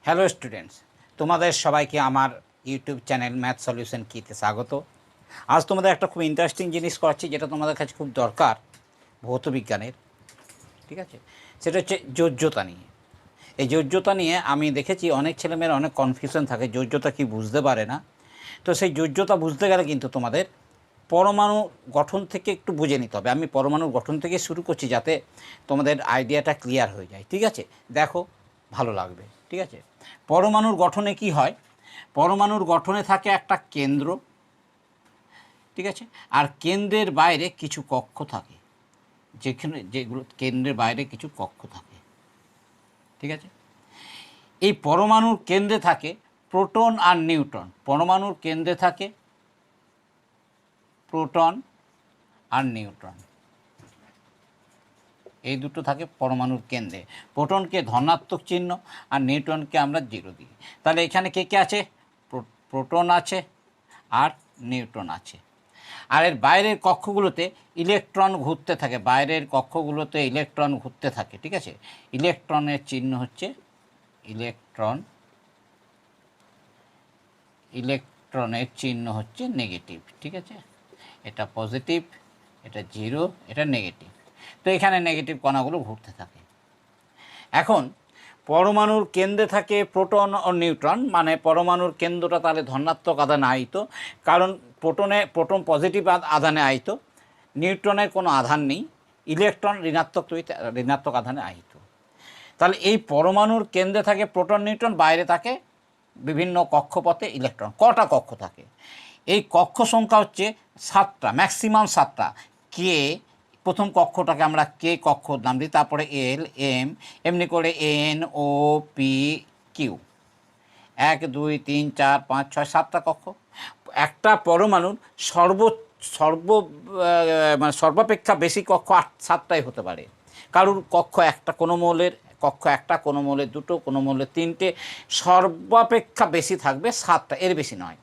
Hello students, তোমাদের সবাইকে আমার ইউটিউব চ্যানেল ম্যাথ সলিউশন কিতে স্বাগত। আজ তোমাদের একটা খুব ইন্টারেস্টিং জিনিস করছি, যেটা তোমাদের কাছে খুব দরকার ভৌত বিজ্ঞানের। ঠিক আছে, সেটা হচ্ছে যোজ্যতা নিয়ে। এই যোজ্যতা নিয়ে আমি দেখেছি অনেক ছেলেমেয়ের অনেক কনফিউশন থাকে, যোজ্যতা কি বুঝতে পারে না। তো সেই যোজ্যতা বুঝতে গেলে কিন্তু তোমাদের পরমাণু গঠন থেকে একটু বুঝে নিতে হবে। আমি পরমাণুর গঠন থেকে শুরু করছি যাতে তোমাদের আইডিয়াটা ক্লিয়ার হয়ে যায়। ঠিক আছে, দেখো ভালো লাগবে। ঠিক আছে, পরমাণুর গঠনে কি হয়? পরমাণুর গঠনে থাকে একটা কেন্দ্র, ঠিক আছে, আর কেন্দ্রের বাইরে কিছু কক্ষ থাকে, যেগুলো কেন্দ্রের বাইরে কিছু কক্ষ থাকে। ঠিক আছে, এই পরমাণুর কেন্দ্রে থাকে প্রোটন আর নিউট্রন। পরমাণুর কেন্দ্রে থাকে প্রোটন আর নিউট্রন, এই দুটো থাকে পরমাণুর কেন্দ্রে। প্রোটনকে ধনাত্মক চিহ্ন আর নিউট্রনকে আমরা জিরো দিই। তাহলে এখানে কে কে আছে? প্রোটন আছে আর নিউট্রন আছে। আর এর বাইরের কক্ষগুলোতে ইলেকট্রন ঘুরতে থাকে, বাইরের কক্ষগুলোতে ইলেকট্রন ঘুরতে থাকে। ঠিক আছে, ইলেকট্রনের চিহ্ন হচ্ছে ইলেকট্রনের চিহ্ন হচ্ছে নেগেটিভ। ঠিক আছে, এটা পজিটিভ, এটা জিরো, এটা নেগেটিভ। তো এখানে নেগেটিভ কণাগুলো ঘুরতে থাকে। এখন পরমাণুর কেন্দ্রে থাকে প্রোটন ও নিউট্রন, মানে পরমাণুর কেন্দ্রটা তাহলে ধনাত্মক আধানে আহিত, কারণ প্রোটন পজিটিভ আধানে আহিত, নিউট্রনের কোনো আধান নেই, ইলেকট্রন ঋণাত্মক আধানে আহিত। তাহলে এই পরমাণুর কেন্দ্রে থাকে প্রোটন নিউট্রন, বাইরে থাকে বিভিন্ন কক্ষপথে ইলেকট্রন। কটা কক্ষ থাকে? এই কক্ষ সংখ্যা হচ্ছে 7টা, ম্যাক্সিমাম 7টা। কে, প্রথম কক্ষটাকে আমরা কে কক্ষ নাম দিই, তারপরে এল, এম, এমনি করে এন, ও, পি, কিউ, 1 2 3 4 5 6 7টা কক্ষ। একটা পরমাণুর মানে সর্বাপেক্ষা বেশি কক্ষ 7টাই হতে পারে। কারুর কক্ষ একটা, কোনো মৌলের কক্ষ একটা, কোনো মৌলের দুটো, কোনো মৌলের 3টে, সর্বাপেক্ষা বেশি থাকবে 7টা, এর বেশি নয়।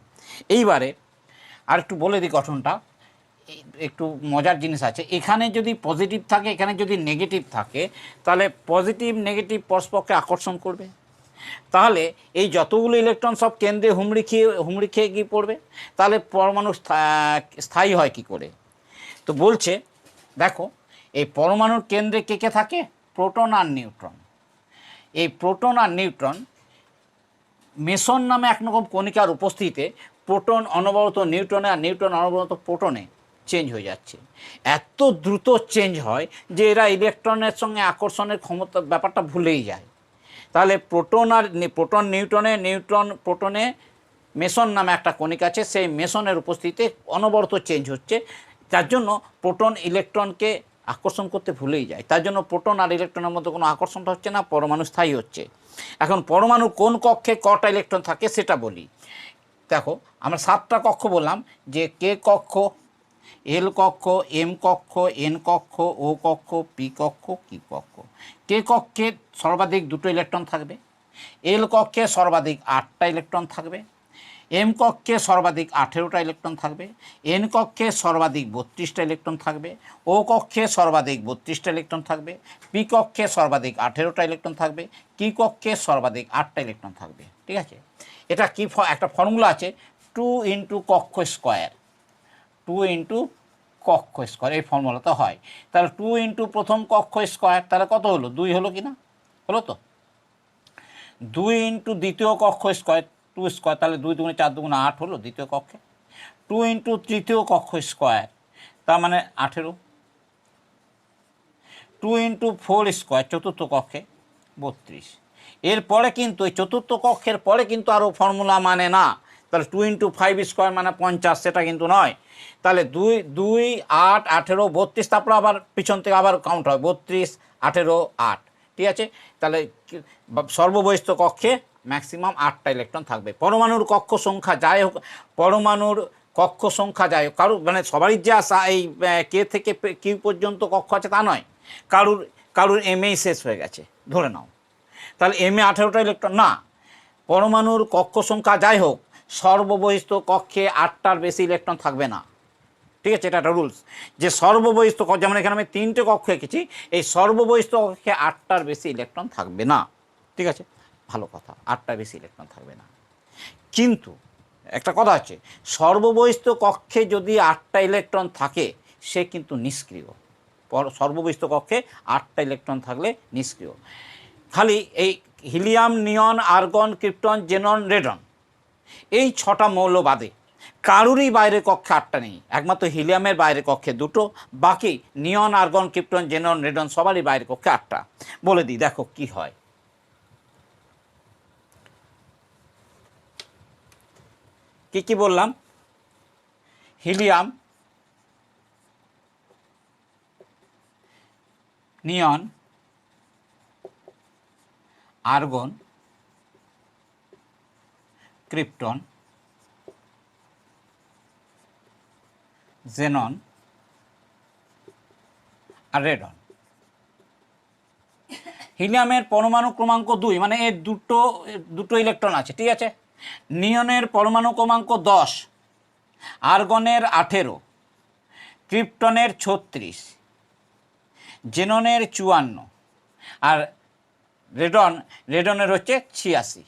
এইবারে আর একটু বলে দিই গঠনটা, একটু মজার জিনিস আছে। এখানে যদি পজিটিভ থাকে, এখানে যদি নেগেটিভ থাকে, তাহলে পজিটিভ নেগেটিভ পরস্পরকে আকর্ষণ করবে। তাহলে এই যতগুলো ইলেকট্রন সব কেন্দ্রে হুমড়ি খেয়ে গিয়ে পড়বে। তাহলে পরমাণু স্থায়ী হয় কি করে? তো বলছে, দেখো এই পরমাণুর কেন্দ্রে কে কে থাকে? প্রোটন আর নিউট্রন। এই প্রোটন আর নিউট্রন মেসন নামে একরকম কণিকার উপস্থিতিতে প্রোটন অনবরত নিউট্রনে আর নিউট্রন অনবরত প্রোটনে চেঞ্জ হয়ে যাচ্ছে। এত দ্রুত চেঞ্জ হয় যে এরা ইলেকট্রনের সঙ্গে আকর্ষণের ক্ষমতা ব্যাপারটা ভুলেই যায়। তাহলে প্রোটন নিউট্রন প্রোটনে মেসন নামে একটা কণিকা আছে, সেই মেসনের উপস্থিতিতে অনবরত চেঞ্জ হচ্ছে, যার জন্য প্রোটন ইলেকট্রনকে আকর্ষণ করতে ভুলেই যায়। তার জন্য প্রোটন আর ইলেকট্রনের মধ্যে কোনো আকর্ষণটা হচ্ছে না, পরমাণু স্থায়ী হচ্ছে। এখন পরমাণু কোন কক্ষে কটা ইলেকট্রন থাকে সেটা বলি। দেখো, আমরা 7টা কক্ষ বললাম, যে কে কক্ষ, এল কক্ষ, এম কক্ষ, এন কক্ষ, ও কক্ষ, পি কক্ষ, কি কক্ষ। কে কক্ষে সর্বাধিক 2টো ইলেকট্রন থাকবে, এল কক্ষে সর্বাধিক 8টা ইলেকট্রন থাকবে, এম কক্ষে সর্বাধিক 18টা ইলেকট্রন থাকবে, এন কক্ষে সর্বাধিক 32টা ইলেকট্রন থাকবে, ও কক্ষে সর্বাধিক 32টা ইলেকট্রন থাকবে, পি কক্ষে সর্বাধিক 18টা ইলেকট্রন থাকবে, কি কক্ষে সর্বাধিক 8টা ইলেকট্রন থাকবে। ঠিক আছে, এটা কি একটা ফর্মুলা আছে, 2 × কক্ষ স্কোয়ার, 2 × কক্ষ স্কোয়ার, এই ফর্মুলাতে হয়। তাহলে 2 × প্রথম কক্ষ স্কোয়ার, তাহলে কত হলো? 2 হলো কি না? হলো তো। 2 × দ্বিতীয় কক্ষ স্কোয়ার, 2 স্কোয়ার, তাহলে 2 2 4 2 8 হলো দ্বিতীয় কক্ষে। 2 × তৃতীয় কক্ষ স্কোয়ার, তার মানে 18। 2 × 4 স্কোয়ার, চতুর্থ কক্ষে 32। এরপরে কিন্তু এই চতুর্থ কক্ষের পরে কিন্তু আরও ফর্মুলা মানে না। তাহলে 2 × 5 স্কোয়ার মানে 50, সেটা কিন্তু নয়। তাহলে 2 2 8 18 32, তারপরে আবার পিছন থেকে আবার কাউন্ট হয় 32 18 8। ঠিক আছে, তাহলে সর্ববহিস্থ কক্ষে ম্যাক্সিমাম 8টা ইলেকট্রন থাকবে। পরমাণুর কক্ষ সংখ্যা যাই হোক, পরমাণুর কক্ষ সংখ্যা যাই হোক, কারুর মানে সবারই যে এই কে থেকে কিউ পর্যন্ত কক্ষ আছে তা নয়, কারুর এমএই শেষ হয়ে গেছে ধরে নাও, তাহলে এমএ 18টা ইলেকট্রন না। পরমাণুর কক্ষ সংখ্যা যাই হোক, সর্ববহিস্থ কক্ষে 8টার বেশি ইলেকট্রন থাকবে না। ঠিক আছে, এটা একটা রুলস, যে সর্ববহিস্থ কক্ষ, যেমন এখানে আমি 3টে কক্ষ এঁকেছি, এই সর্ববহিস্থ কক্ষে 8টার বেশি ইলেকট্রন থাকবে না। ঠিক আছে, ভালো কথা, 8টা বেশি ইলেকট্রন থাকবে না। কিন্তু একটা কথা আছে, সর্ববহিস্থ কক্ষে যদি 8টা ইলেকট্রন থাকে সে কিন্তু নিষ্ক্রিয়। সর্ববহিস্থ কক্ষে 8টা ইলেকট্রন থাকলে নিষ্ক্রিয়। খালি এই হিলিয়াম, নিয়ন, আর্গন, ক্রিপ্টন, জেনন, রেডন এই 6টা মৌল বাদে কারুরই বাইরের কক্ষে 8টা নেই। একমাত্র হিলিয়ামের বাইরের কক্ষে 2টো, বাকি নিয়ন, আর্গন, ক্রিপ্টন, জেনন, রেডন সবারই বাইরের কক্ষে 8টা। বলে দিই, দেখো কি হয়। কি কি বললাম? হিলিয়াম, নিয়ন, আর্গন, ক্রিপ্টন, জেনন আর রেডন। হিলিয়ামের পরমাণু ক্রমাঙ্ক 2, মানে এর দুটো ইলেকট্রন আছে, ঠিক আছে। নিয়নের পরমাণু ক্রমাঙ্ক 10, আর্গনের 18, ক্রিপ্টনের 36, জেননের 54 আর রেডনের হচ্ছে 86।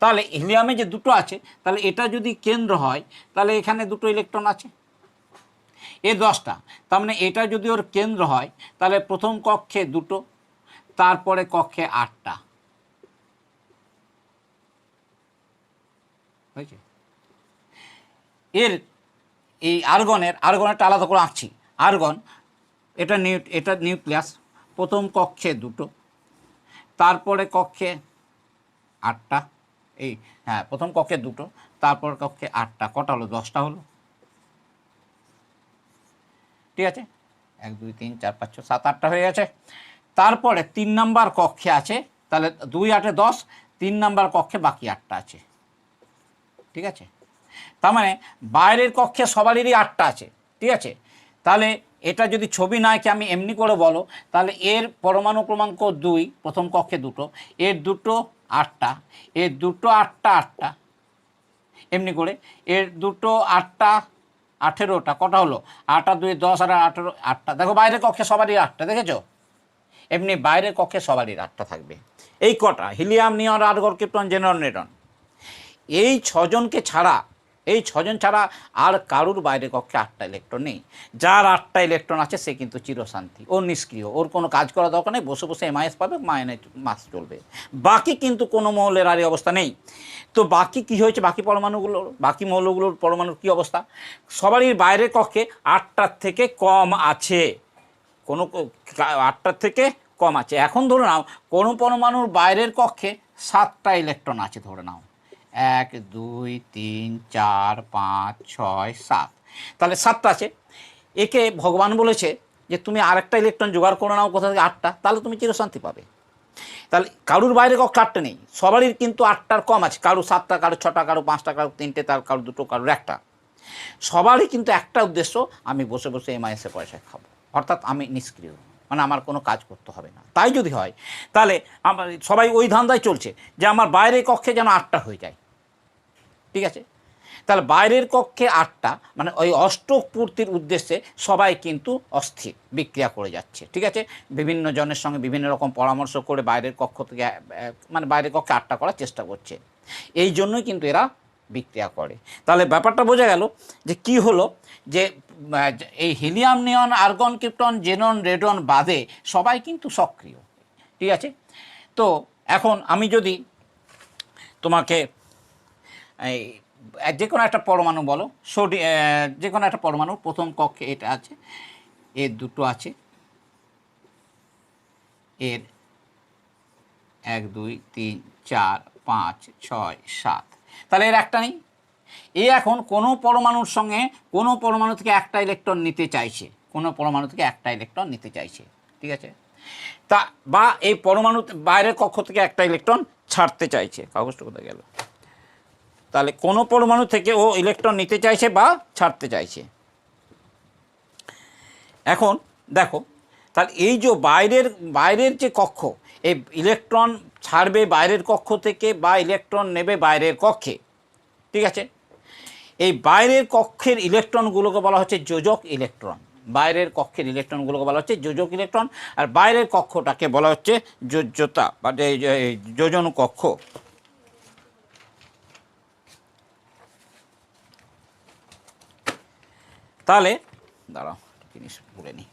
তাহলে হিলিয়ামে যে দুটো আছে, তাহলে এটা যদি কেন্দ্র হয় তাহলে এখানে 2টো ইলেকট্রন আছে, এ 10টা। তার মানে এটা যদি ওর কেন্দ্র হয় তাহলে প্রথম কক্ষে 2টো, তারপরে কক্ষে 8টা হয়েছে। এর এই আর্গনেরটা আলাদা করে আঁকছি। আর্গন এটা নিউক্লিয়াস, প্রথম কক্ষে 2টো, তারপরে কক্ষে 8টা। এই হ্যাঁ, প্রথম কক্ষে 2টো, তারপর কক্ষে 8টা। কটা হলো? 10টা হলো, ঠিক আছে। 1 2 3 4 5 6 7 8টা হয়ে গেছে। তারপরে 3 নাম্বার কক্ষে আছে, তাহলে 2 8 10, 3 নাম্বার কক্ষে বাকি 8টা আছে, ঠিক আছে। তার মানে বাইরের কক্ষে সবারই 8টা আছে, ঠিক আছে। তাহলে এটা যদি ছবি না এঁকে আমি এমনি করে বলো, তাহলে এর পরমাণু ক্রমাঙ্ক 2, প্রথম কক্ষে 2টো, এর 2টো 8টা, এর 2টো 8টা 8টা, এমনি করে এর 2টো 8টা 18টা। কটা হলো? 8 আর 2 10 আর 18, 8টা। দেখো বাইরের কক্ষে সবারই 8টা, দেখেছো? এমনি বাইরের কক্ষে সবারই 8টা থাকবে। এই কটা হিলিয়াম, নিয়ন, আর্গন, ক্রিপ্টন, জেনন, রেডন, এই 6জনকে ছাড়া, এই 6জন ছাড়া আর কারুর বাইরের কক্ষে 8টা ইলেকট্রন নেই। যার 8টা ইলেকট্রন আছে সে কিন্তু চিরশান্তি, ও নিষ্ক্রিয়, ওর কোনো কাজ করা দরকার নেই, বসে বসে এমআইএস পাবে, মাস চলবে। বাকি কিন্তু কোনো মৌলের আর এই অবস্থা নেই। তো বাকি কি হয়েছে? বাকি পরমাণুগুলোর, বাকি মৌলগুলোর পরমাণুর কী অবস্থা? সবারই বাইরের কক্ষে 8টার থেকে কম আছে, কোনো 8টার থেকে কম আছে। এখন ধরে নাও কোনো পরমাণুর বাইরের কক্ষে 7টা ইলেকট্রন আছে, ধরে নাও 1 2 3 4 5 6 7, তাহলে 7টা আছে। একে ভগবান বলেছে যে তুমি আরেকটা ইলেকট্রন জোগাড় করে নাও কোথা থেকে 8টা, তাহলে তুমি চিরশান্তি পাবে। তাহলে কারুর বাইরে কক্ষে 8টা নেই, সবারই কিন্তু 8টার কম আছে, কারো 7টা, কারো 6টা, কারো 5টা, কারো 3টে, তার কারো 2টো, কারোর 1টা। সবারই কিন্তু একটা উদ্দেশ্য, আমি বসে বসে এমআইএসে পয়সা খাবো, অর্থাৎ আমি নিষ্ক্রিয়, মানে আমার কোনো কাজ করতে হবে না। তাই যদি হয় তাহলে আমার সবাই ওই ধান্দায় চলছে যে আমার বাইরের কক্ষে যেন 8টা হয়ে যায়, ঠিক আছে। তাহলে বাইরের কক্ষে 8টা, মানে ওই অষ্টক পূর্তির উদ্দেশ্যে সবাই কিন্তু অস্থির বিক্রিয়া করে যাচ্ছে, ঠিক আছে। বিভিন্ন জনের সঙ্গে বিভিন্ন রকম পরামর্শ করে বাইরের কক্ষ থেকে, মানে বাইরের কক্ষে 8টা করার চেষ্টা করছে। এই জন্যই কিন্তু এরা বিক্রিয়া করে। তাহলে ব্যাপারটা বোঝা গেল যে কি হলো, যে এই হিলিয়াম, নিয়ন, আর্গন, ক্রিপ্টন, জেনন, রেডন বাদে সবাই কিন্তু সক্রিয়, ঠিক আছে। তো এখন আমি যদি তোমাকে এই যে কোনো একটা পরমাণু বলো, যে কোনো একটা পরমাণু প্রথম কক্ষে এটা আছে, এর 2টো আছে, এর 1 2 3 4 5 6 7, তাহলে এর একটা নেই। এ এখন কোনো পরমাণুর সঙ্গে কোনো পরমাণু থেকে একটা ইলেকট্রন নিতে চাইছে, কোনো পরমাণু থেকে একটা ইলেকট্রন নিতে চাইছে, ঠিক আছে। তা বা এই পরমাণু বাইরের কক্ষ থেকে একটা ইলেকট্রন ছাড়তে চাইছে। কাগজটা কোথায় গেল? তাহলে কোনো পরমাণু থেকে ও ইলেকট্রন নিতে চাইছে বা ছাড়তে চাইছে। এখন দেখো, তাহলে এই যে বাইরের যে কক্ষ, এই ইলেকট্রন ছাড়বে বাইরের কক্ষ থেকে বা ইলেকট্রন নেবে বাইরের কক্ষে, ঠিক আছে। এই বাইরের কক্ষের ইলেকট্রনগুলোকে বলা হচ্ছে যোজক ইলেকট্রন, বাইরের কক্ষের ইলেকট্রনগুলোকে বলা হচ্ছে যোজক ইলেকট্রন, আর বাইরের কক্ষটাকে বলা হচ্ছে যোজ্যতা বা যোজন কক্ষ। তাহলে দাঁড়াও জিনিস বলে নিই।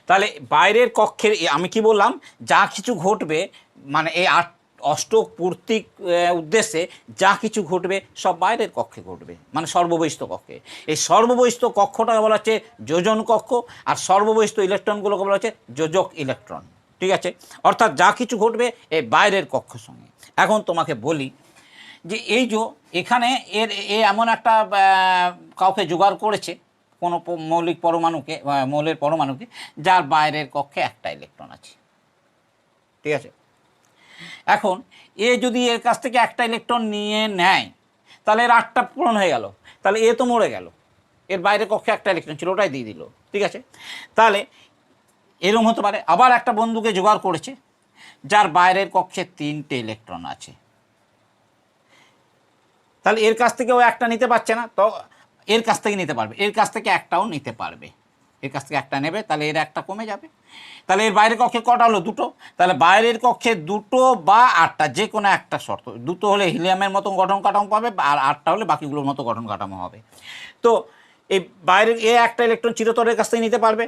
তাহলে বাইরের কক্ষের আমি কি বললাম, যা কিছু ঘটবে মানে এই অষ্টক পূর্তিক উদ্দেশ্যে যা কিছু ঘটবে সব বাইরের কক্ষে ঘটবে, মানে সর্ববহিস্থ কক্ষে। এই সর্ববহিস্থ কক্ষটাকে বলা হচ্ছে যোজন কক্ষ, আর সর্ববহিস্থ ইলেকট্রনগুলোকে বলা হচ্ছে যোজক ইলেকট্রন। ঠিক আছে, অর্থাৎ যা কিছু ঘটবে এই বাইরের কক্ষের সঙ্গে। এখন তোমাকে বলি যে এই যে এখানে এমন একটা কাউকে জোগাড় করেছে, কোনো মৌলিক পরমাণুকে, মৌলের পরমাণুকে, যার বাইরের কক্ষে একটা ইলেকট্রন আছে। ঠিক আছে, এখন এ যদি এর কাছ থেকে একটা ইলেকট্রন নিয়ে নেয় তাহলে এর 8টা পূরণ হয়ে গেল, তাহলে এ তো মরে গেল, এর বাইরের কক্ষে একটা ইলেকট্রন ছিল ওটাই দিয়ে দিল। ঠিক আছে, তাহলে এরকম হতে পারে আবার একটা বন্ধুকে জোগাড় করেছে যার বাইরের কক্ষে 3টে ইলেকট্রন আছে, তাহলে এর কাছ থেকে ও একটা নিতে পারছে না, তো এর কাছ থেকে নিতে পারবে, এর কাছ থেকে একটাও নিতে পারবে, এর কাছ থেকে একটা নেবে, তাহলে এর একটা কমে যাবে। তাহলে এর বাইরের কক্ষে কটা হলো? 2টো। তাহলে বাইরের কক্ষে 2টো বা 8টা, যে কোনো একটা শর্ত। 2টো হলে হিলিয়ামের মতন গঠন কাঠামো পাবে, আর 8টা হলে বাকিগুলোর মতো গঠন কাঠামো হবে। তো এই বাইরের একটা ইলেকট্রন চিরতরের কাছ থেকে নিতে পারবে।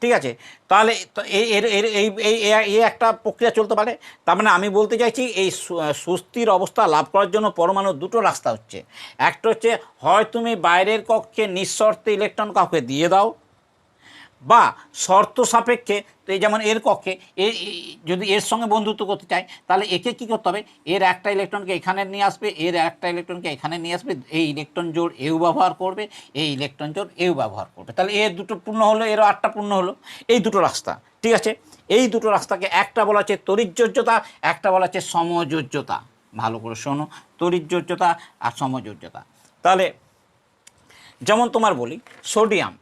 ঠিক আছে, তাহলে এই একটা প্রক্রিয়া চলতে পারে। তার মানে আমি বলতে চাইছি এই সুস্থির অবস্থা লাভ করার জন্য পরমাণুর 2টো রাস্তা হচ্ছে। একটা হচ্ছে হয় তুমি বাইরের কক্ষে নিঃশর্তে ইলেকট্রন কাউকে দিয়ে দাও, বা শর্ত সাপেক্ষে, তো এই যেমন এর কক্ষে যদি এর সঙ্গে বন্ধুত্ব করতে চায় তাহলে একে কী করতে হবে, এর একটা ইলেকট্রনকে এখানে নিয়ে আসবে, এর একটা ইলেকট্রনকে এখানে নিয়ে আসবে, এই ইলেকট্রন জোড় এও ব্যবহার করবে, এই ইলেকট্রন জোড় এও ব্যবহার করবে, তাহলে এর 2টো পূর্ণ হলো, এরও 8টা পূর্ণ হলো। এই 2টো রাস্তা। ঠিক আছে, এই 2টো রাস্তাকে একটা বলা হচ্ছে তড়িৎযোজ্যতা, একটা বলা হচ্ছে সমযোজ্যতা। ভালো করে শোনো, তড়িৎযোজ্যতা আর সমযোজ্যতা। তাহলে যেমন তোমার বলি সোডিয়াম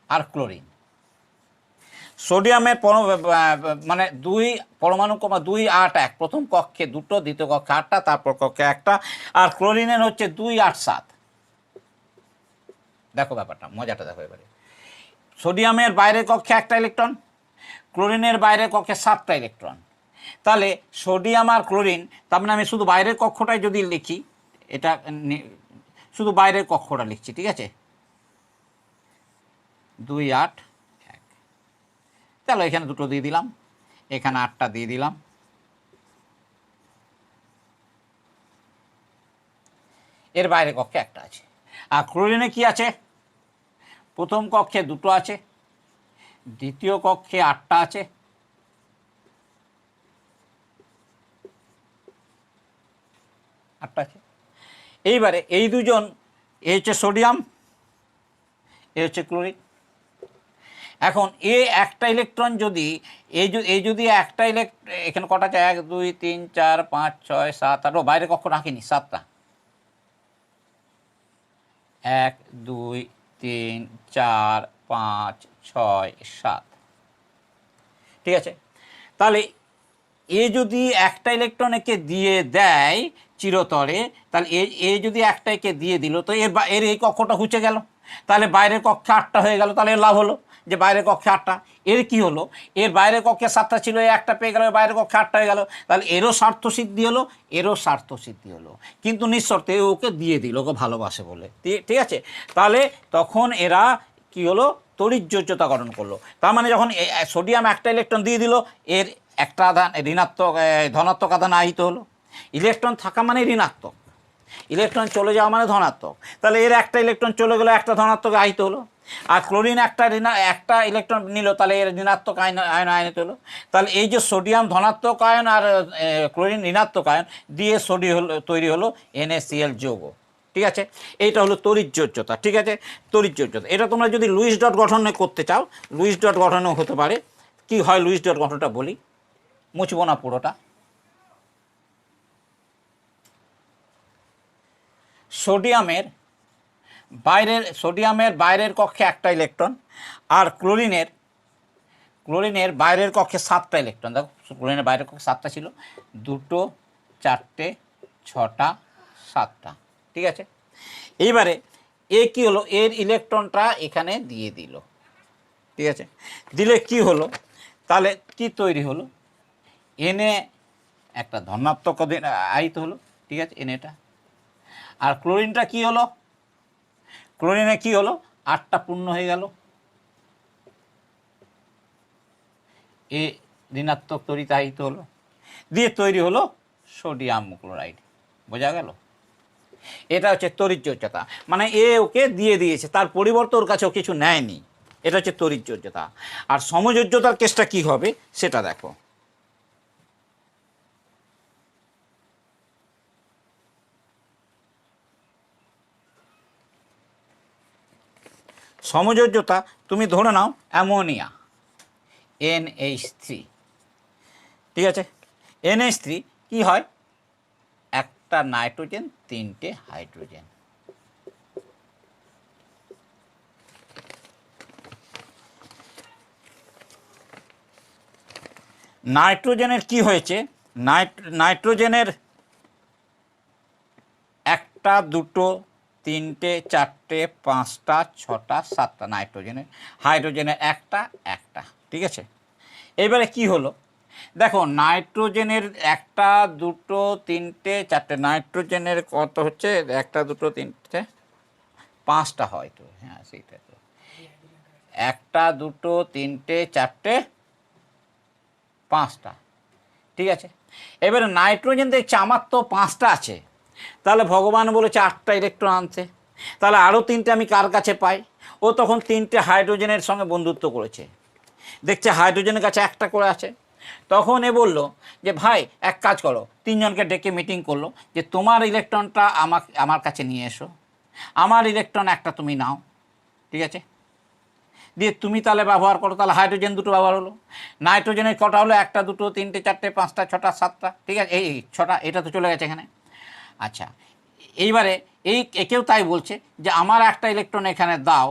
আর ক্লোরিন। সোডিয়ামের মানে 2 পরমাণু 2, 8, 1, প্রথম কক্ষে 2টো, দ্বিতীয় কক্ষে 8টা, তারপর কক্ষে একটা। আর ক্লোরিনের হচ্ছে 2, 8, 7। দেখো ব্যাপারটা, মজাটা দেখো এবারে। সোডিয়ামের বাইরের কক্ষে একটা ইলেকট্রন, ক্লোরিনের বাইরের কক্ষে 7টা ইলেকট্রন। তাহলে সোডিয়াম আর ক্লোরিন, তার মানে আমি শুধু বাইরের কক্ষটাই যদি লিখি, এটা শুধু বাইরের কক্ষটা লিখছি। ঠিক আছে, 2, 8, 1। তাহলে এখানে 2টো দিয়ে দিলাম, এখানে 8টা দিয়ে দিলাম। এর বাইরে কক্ষে একটা আছে। আর ক্লোরিনে কি আছে? প্রথম কক্ষে 2টো আছে, দ্বিতীয় কক্ষে 8টা আছে, এইবারে এই দুজন, এ হচ্ছে সোডিয়াম, এ হচ্ছে ক্লোরিন। এখন একটা ইলেকট্রন যদি এই যদি একটা এখানে কটা আছে? 1, 2, 3, 4, 5, 6, 7, 8, বাইরে কক্ষ রাখিনি, 7টা। 1, 2, 3, 4, 5, 6, 7। ঠিক আছে, তাহলে যদি একটা ইলেকট্রন একে দিয়ে দেয় চিরতরে, তাহলে যদি একটা একে দিয়ে দিল, তো এর এই কক্ষটা ঘুচে গেল, তাহলে বাইরের কক্ষে 8টা হয়ে গেল। তাহলে এর লাভ হলো যে বাইরের কক্ষে 8টা। এর কি হলো, এর বাইরের কক্ষে 7টা ছিল, একটা পেয়ে গেল, বাইরের কক্ষে 8টা হয়ে গেল। তাহলে এরও স্বার্থ সিদ্ধি হলো, এরও স্বার্থ সিদ্ধি হলো, কিন্তু নিঃশর্তে ওকে দিয়ে দিল, ওকে ভালোবাসে বলে। ঠিক আছে, তাহলে তখন এরা কি হলো, তড়িৎযোজ্যতা গঠন করলো। তার মানে যখন সোডিয়াম একটা ইলেকট্রন দিয়ে দিল, এর একটা আধান ঋণাত্মক, ধনাত্মক আধান আহিত হলো। ইলেকট্রন থাকা মানে ঋণাত্মক, ইলেকট্রন চলে যাওয়া মানে ধনাত্মক। তাহলে এর একটা ইলেকট্রন চলে গেলো, একটা ধনাত্মক আহিত হলো। আর ক্লোরিন একটা ইলেকট্রন নিল, তাহলে এর ঋণাত্মক আয়ন আয়নিত হলো। তাহলে এই যে সোডিয়াম ধনাত্মক আয়ন আর ক্লোরিন ঋণাত্মক আয়ন দিয়ে তৈরি হলো NaCl যৌগ। ঠিক আছে, এইটা হলো তড়িৎযোজ্যতা। ঠিক আছে, তড়িৎযোজ্যতা এটা তোমরা যদি লুইস ডট গঠনে করতে চাও, লুইস ডট গঠনেও হতে পারে। কি হয় লুইস ডট গঠনটা বলি, মুছবো না পুরোটা। সোডিয়ামের বাইরের কক্ষে একটা ইলেকট্রন, আর ক্লোরিনের বাইরের কক্ষে 7টা ইলেকট্রন। দেখো ক্লোরিনের বাইরের কক্ষে 7টা ছিল, 2টো, 4টে, 6টা, 7টা। ঠিক আছে, এইবারে এ কি হলো, এর ইলেকট্রনটা এখানে দিয়ে দিল, ঠিক আছে, দিলে কি হলো, তাহলে কি তৈরি হলো, এনে একটা ধনাত্মক আয়িত হলো, ঠিক আছে, এনেটা। আর ক্লোরিনটা কি হলো, ক্লোরিনে কি হলো, 8টা পূর্ণ হয়ে গেল, এ ঋণাত্মক তড়িতায়িত হলো, দিয়ে তৈরি হলো সোডিয়াম ক্লোরাইড। বোঝা গেল? এটা হচ্ছে তড়িৎযোজ্যতা, মানে এ ওকে দিয়ে দিয়েছে, তার পরিবর্তে ওর কাছেও কিছু নেয়নি, এটা হচ্ছে তড়িৎযোজ্যতা। আর সমযোজ্যতার কেসটা কি হবে সেটা দেখো। সমযোজ্যতা তুমি ধরে নাও অ্যামোনিয়া NH3, ঠিক আছে, NH3 কি হয়, একটা নাইট্রোজেন 3টে হাইড্রোজেন। নাইট্রোজেনের কি হয়েছে, নাইট্রোজেনের 1টা 2টো 3টে 4টে 5টা 6টা 7টা নাইট্রোজেনের, হাইড্রোজেনের 1টা 1টা, ঠিক আছে। এবারে কি হলো দেখো, নাইট্রোজেনের 1টা 2টো 3টে 4টে, নাইট্রোজেনের কত হচ্ছে, 1টা 2টো 3টে 5টা হয়তো, হ্যাঁ সেইটা তো, 1টা 2টো 3টে 4টে 5টা, ঠিক আছে। এবারে নাইট্রোজেন দেখছে আমার তো 5টা আছে, তাহলে ভগবান বলেছে 8টা ইলেকট্রন আনতে, তাহলে আরও 3টে আমি কার কাছে পাই, ও তখন 3টে হাইড্রোজেনের সঙ্গে বন্ধুত্ব করেছে, দেখছে হাইড্রোজেনের কাছে 1টা করে আছে, তখন এ বলল যে ভাই এক কাজ করো, 3জনকে ডেকে মিটিং করলো যে তোমার ইলেকট্রনটা আমার কাছে নিয়ে এসো, আমার ইলেকট্রন 1টা তুমি নাও, ঠিক আছে, দিয়ে তুমি তাহলে ব্যবহার করো, তাহলে হাইড্রোজেন 2টো ব্যবহার হলো, নাইট্রোজেনের কটা হলো, 1টা 2টো 3টে 4টে 5টা 6টা 7টা, ঠিক আছে, এই 6টা, এটা তো চলে গেছে এখানে। আচ্ছা, এইবারে একেও তাই বলছে যে আমার 1টা ইলেকট্রন এখানে দাও,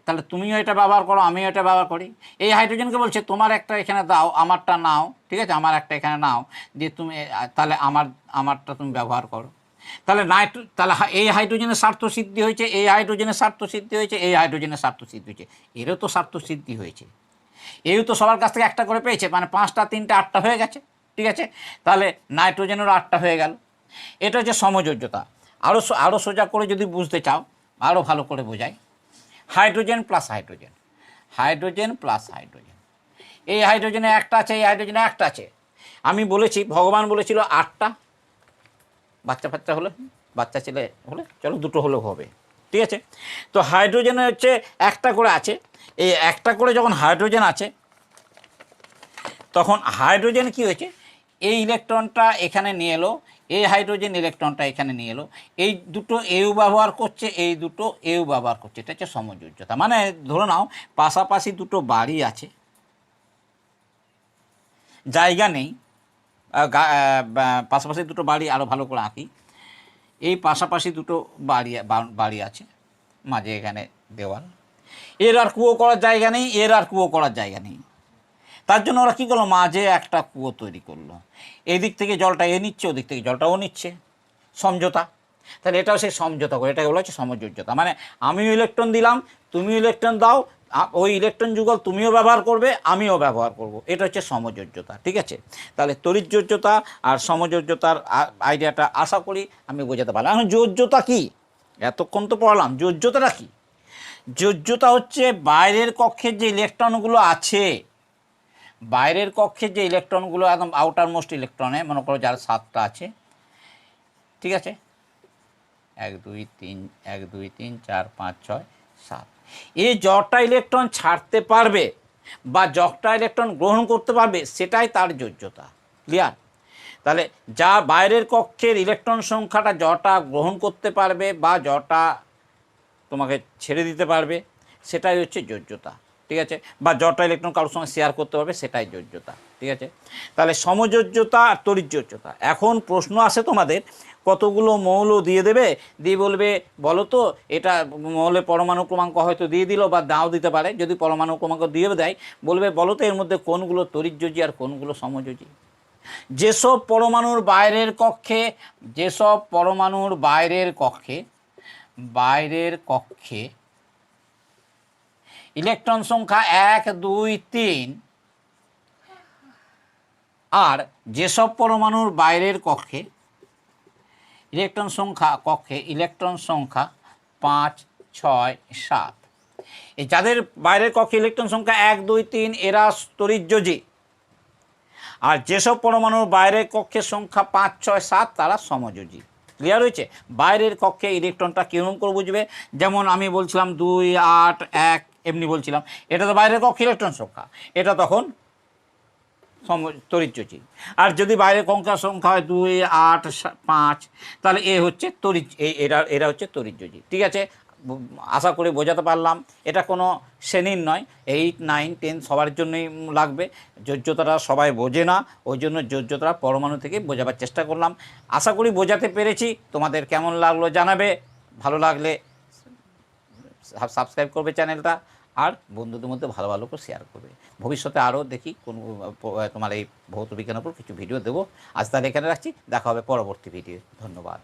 তাহলে তুমিও এটা ব্যবহার করো আমিও এটা ব্যবহার করি। এই হাইড্রোজেনকে বলছে তোমার 1টা এখানে দাও, আমারটা নাও, ঠিক আছে, আমার 1টা এখানে নাও, দিয়ে তুমি তাহলে আমারটা তুমি ব্যবহার করো। তাহলে তাহলে এই হাইড্রোজেনের স্বার্থ সিদ্ধি হয়েছে, এই হাইড্রোজেনের স্বার্থ সিদ্ধি হয়েছে, এই হাইড্রোজেনের স্বার্থ সিদ্ধি হয়েছে, এরও তো স্বার্থ সিদ্ধি হয়েছে, এও তো সবার কাছ থেকে 1টা করে পেয়েছে, মানে 5টা 3টে 8টা হয়ে গেছে, ঠিক আছে, তাহলে নাইট্রোজেনেরও 8টা হয়ে গেল। এটা হচ্ছে সমযোজ্যতা। আরও সোজা করে যদি বুঝতে চাও, আরও ভালো করে বোঝাই, hydrogen plus hydrogen, hydrogen plus hydrogen, এই হাইড্রোজেনে 1টা আছে, এই হাইড্রোজেনে 1টা আছে, আমি বলেছি ভগবান বলেছিল 8টা, বাচ্চা ফাচ্চা হলে, বাচ্চা ছেলে হলে চলো 2টো হলেও হবে, ঠিক আছে। তো হাইড্রোজেনে হচ্ছে 1টা করে আছে, এই 1টা করে যখন হাইড্রোজেন আছে, তখন হাইড্রোজেন কি হয়েছে, এই ইলেকট্রনটা এখানে নিয়ে এলো, এই হাইড্রোজেন ইলেকট্রনটা এখানে নিয়ে এলো, এই দুটো এও ব্যবহার করছে, এই দুটো এও ব্যবহার করছে, এটা হচ্ছে সমযোজ্যতা। মানে ধরে নাও পাশাপাশি দুটো বাড়ি আছে, জায়গা নেই, পাশাপাশি দুটো বাড়ি, আরও ভালো করে আঁকি, এই পাশাপাশি দুটো বাড়ি আছে, মাঝে এখানে দেওয়াল, এর আর কুয়ো করার জায়গা নেই, এর আর কুয়ো করার জায়গা নেই, তার জন্য ওরা কী করলো, মাঝে একটা কুয়ো তৈরি করলো, এদিক থেকে জলটা এ নিচ্ছে, ওদিক থেকে জলটা ও নিচ্ছে, সমঝোতা। তাহলে এটাও সেই সমঝোতা করে, এটাকে বলা হচ্ছে সমযোজ্যতা। মানে আমিও ইলেকট্রন দিলাম, তুমিও ইলেকট্রন দাও, ওই ইলেকট্রন যুগল তুমিও ব্যবহার করবে আমিও ব্যবহার করব, এটা হচ্ছে সমযোজ্যতা, ঠিক আছে। তাহলে তড়িৎযোজ্যতা আর সমযোজ্যতার আইডিয়াটা আশা করি আমি বোঝাতে পারলাম। এখন যোজ্যতা কী, এতক্ষণ তো পড়ালাম, যোজ্যতাটা কী? যোজ্যতা হচ্ছে বাইরের কক্ষের যে ইলেকট্রনগুলো আছে, বাইরের কক্ষের যে ইলেকট্রনগুলো একদম আউটার মোস্ট ইলেকট্রনে, মনে করো যার 7টা আছে, ঠিক আছে, 1 2 3 1 2 3 4 5 6 7, এই যটা ইলেকট্রন ছাড়তে পারবে বা যটা ইলেকট্রন গ্রহণ করতে পারবে সেটাই তার যোজ্যতা। ক্লিয়ার? তাহলে যা বাইরের কক্ষের ইলেকট্রন সংখ্যাটা যটা গ্রহণ করতে পারবে বা যটা তোমাকে ছেড়ে দিতে পারবে সেটাই হচ্ছে যোজ্যতা, ঠিক আছে, বা যটা ইলেকট্রন কারোর সঙ্গে শেয়ার করতে পারবে সেটাই যোজ্যতা, ঠিক আছে। তাহলে সমযোজ্যতা আর তড়িৎযোজ্যতা। এখন প্রশ্ন আসে তোমাদের, কতগুলো মৌল দিয়ে দেবে, দিয়ে বলবে বলো তো এটা মৌলের পরমাণু ক্রমাঙ্ক হয়তো দিয়ে দিল বা নাও দিতে পারে, যদি পরমাণু ক্রমাঙ্ক দিয়ে দেয় বলবে বলো তো এর মধ্যে কোনগুলো তড়িৎযোজী আর কোনগুলো সমযোজী। যেসব পরমাণুর বাইরের কক্ষে বাইরের কক্ষে ইলেকট্রন সংখ্যা 1 2 3 আর যেসব পরমাণুর বাইরের কক্ষে ইলেকট্রন সংখ্যা 5 6 7, এই যাদের বাইরের কক্ষে ইলেকট্রন সংখ্যা 1 2 3 এরা তড়িৎযোজী, আর যেসব পরমাণুর বাইরের কক্ষের সংখ্যা 5 6 7 তারা সমযোজী। ক্লিয়ার হয়েছে? বাইরের কক্ষে ইলেকট্রনটা কীরকম করে বুঝবে? যেমন আমি বলছিলাম 2 8 1 এমনি বলছিলাম, এটা তো বাইরের কক্ষে ইলেকট্রন সংখ্যা, এটা তখন তড়িৎযোজী। আর যদি বাইরের কক্ষের সংখ্যা হয় 2 8 5 তাহলে এ হচ্ছে এরা হচ্ছে তড়িৎযোজী। ঠিক আছে, আশা করি বোঝাতে পারলাম। এটা কোনো শ্রেণীর নয়, 8 9 10 সবার জন্যই লাগবে। যোজ্যতাটা সবাই বোঝে না, ওই জন্য যোজ্যতা পরমাণু থেকে বোঝাবার চেষ্টা করলাম। আশা করি বোঝাতে পেরেছি। তোমাদের কেমন লাগলো জানাবে, ভালো লাগলে সাবস্ক্রাইব করবে চ্যানেলটা, আর বন্ধুদের মধ্যে ভালো ভালো করে শেয়ার করবে। ভবিষ্যতে আরও দেখি কোন তোমার এই ভৌত বিজ্ঞানের উপর কিছু ভিডিও দেবো। আজ তাহলে এখানে রাখছি, দেখা হবে পরবর্তী ভিডিও। ধন্যবাদ।